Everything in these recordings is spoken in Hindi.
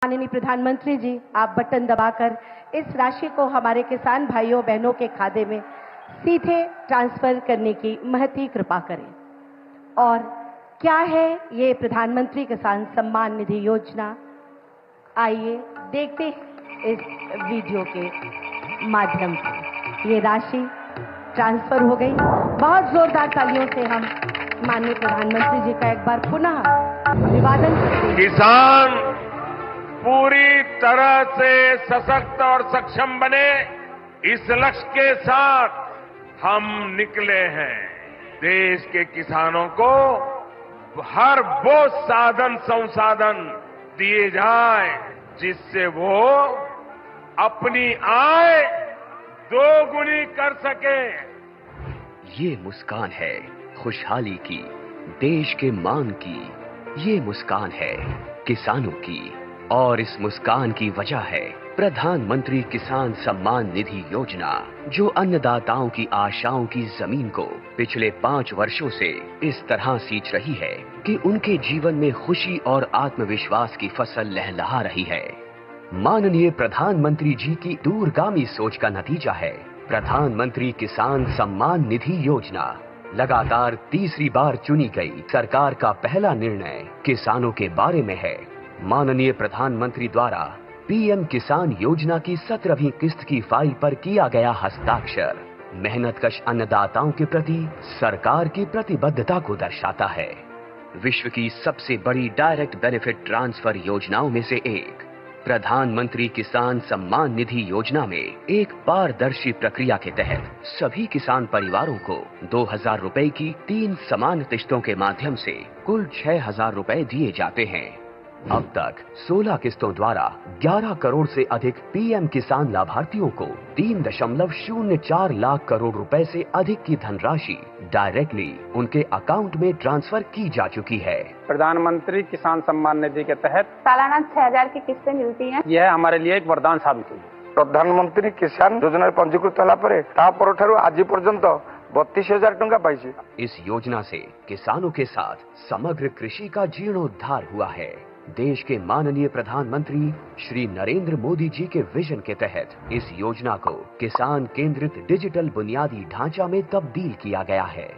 माननीय प्रधानमंत्री जी, आप बटन दबाकर इस राशि को हमारे किसान भाइयों बहनों के खाते में सीधे ट्रांसफर करने की महती कृपा करें। और क्या है ये प्रधानमंत्री किसान सम्मान निधि योजना, आइए देखते हैं इस वीडियो के माध्यम से। ये राशि ट्रांसफर हो गई। बहुत जोरदार तालियों से हम माननीय प्रधानमंत्री जी का एक बार पुनः अभिवादन करते हैं। किसान पूरी तरह से सशक्त और सक्षम बने, इस लक्ष्य के साथ हम निकले हैं। देश के किसानों को हर वो साधन संसाधन दिए जाए जिससे वो अपनी आय दोगुनी कर सके। ये मुस्कान है खुशहाली की, देश के मान की। ये मुस्कान है किसानों की, और इस मुस्कान की वजह है प्रधानमंत्री किसान सम्मान निधि योजना, जो अन्नदाताओं की आशाओं की जमीन को पिछले 5 वर्षों से इस तरह सींच रही है कि उनके जीवन में खुशी और आत्मविश्वास की फसल लहलहा रही है। माननीय प्रधानमंत्री जी की दूरगामी सोच का नतीजा है प्रधानमंत्री किसान सम्मान निधि योजना। लगातार तीसरी बार चुनी गई सरकार का पहला निर्णय किसानों के बारे में है। माननीय प्रधानमंत्री द्वारा पीएम किसान योजना की 17वीं किस्त की फाइल पर किया गया हस्ताक्षर मेहनतकश अन्नदाताओं के प्रति सरकार की प्रतिबद्धता को दर्शाता है। विश्व की सबसे बड़ी डायरेक्ट बेनिफिट ट्रांसफर योजनाओं में से एक प्रधानमंत्री किसान सम्मान निधि योजना में एक पारदर्शी प्रक्रिया के तहत सभी किसान परिवारों को 2000 रुपए की 3 समान किस्तों के माध्यम से कुल 6000 रुपए दिए जाते हैं। अब तक 16 किस्तों द्वारा 11 करोड़ से अधिक पीएम किसान लाभार्थियों को 3.04 लाख करोड़ रुपए से अधिक की धनराशि डायरेक्टली उनके अकाउंट में ट्रांसफर की जा चुकी है। प्रधानमंत्री किसान सम्मान निधि के तहत सालाना 6000 की किस्तें मिलती हैं। यह हमारे लिए एक वरदान साबित हुई। प्रधानमंत्री किसान योजना पंजीकृत होला आज पर्यंत 32,000 टंका पाइछि। इस योजना से किसानों के साथ समग्र कृषि का जीर्णोद्धार हुआ है। देश के माननीय प्रधानमंत्री श्री नरेंद्र मोदी जी के विजन के तहत इस योजना को किसान केंद्रित डिजिटल बुनियादी ढांचा में तब्दील किया गया है,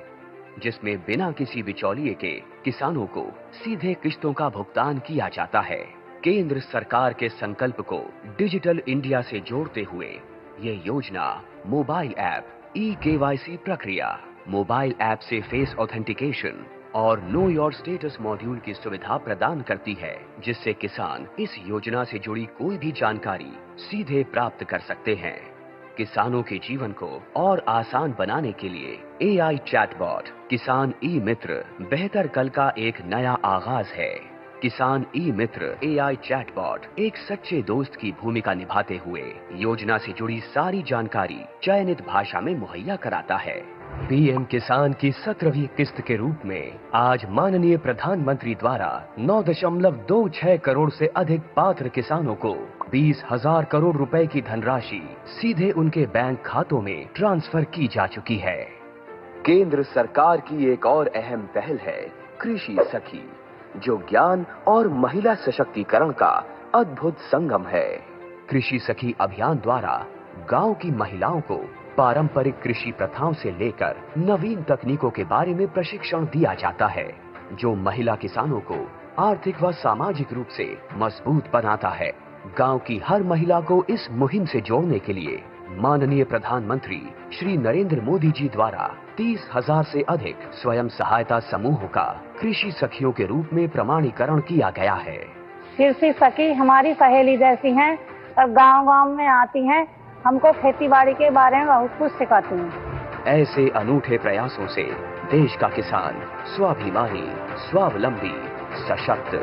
जिसमें बिना किसी बिचौलिए के किसानों को सीधे किस्तों का भुगतान किया जाता है। केंद्र सरकार के संकल्प को डिजिटल इंडिया से जोड़ते हुए ये योजना मोबाइल ऐप, ई-केवाईसी प्रक्रिया, मोबाइल ऐप से फेस ऑथेंटिकेशन और नो योर स्टेटस मॉड्यूल की सुविधा प्रदान करती है, जिससे किसान इस योजना से जुड़ी कोई भी जानकारी सीधे प्राप्त कर सकते हैं। किसानों के जीवन को और आसान बनाने के लिए एआई चैटबॉट किसान ई मित्र बेहतर कल का एक नया आगाज है। किसान ई मित्र एआई चैटबॉट एक सच्चे दोस्त की भूमिका निभाते हुए योजना से जुड़ी सारी जानकारी चयनित भाषा में मुहैया कराता है। पीएम किसान की 17वीं किस्त के रूप में आज माननीय प्रधानमंत्री द्वारा 9.26 करोड़ से अधिक पात्र किसानों को 20,000 करोड़ रुपए की धनराशि सीधे उनके बैंक खातों में ट्रांसफर की जा चुकी है। केंद्र सरकार की एक और अहम पहल है कृषि सखी, जो ज्ञान और महिला सशक्तिकरण का अद्भुत संगम है। कृषि सखी अभियान द्वारा गांव की महिलाओं को पारंपरिक कृषि प्रथाओं से लेकर नवीन तकनीकों के बारे में प्रशिक्षण दिया जाता है, जो महिला किसानों को आर्थिक व सामाजिक रूप से मजबूत बनाता है। गांव की हर महिला को इस मुहिम से जोड़ने के लिए माननीय प्रधानमंत्री श्री नरेंद्र मोदी जी द्वारा 30,000 से अधिक स्वयं सहायता समूहों का कृषि सखियों के रूप में प्रमाणीकरण किया गया है। कृषि सखी हमारी सहेली जैसी हैं और गांव-गांव में आती हैं, हमको खेतीबाड़ी के बारे में बहुत कुछ सिखाती हैं। ऐसे अनूठे प्रयासों से देश का किसान स्वाभिमानी, स्वावलंबी, सशक्त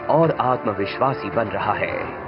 और आत्मविश्वासी बन रहा है।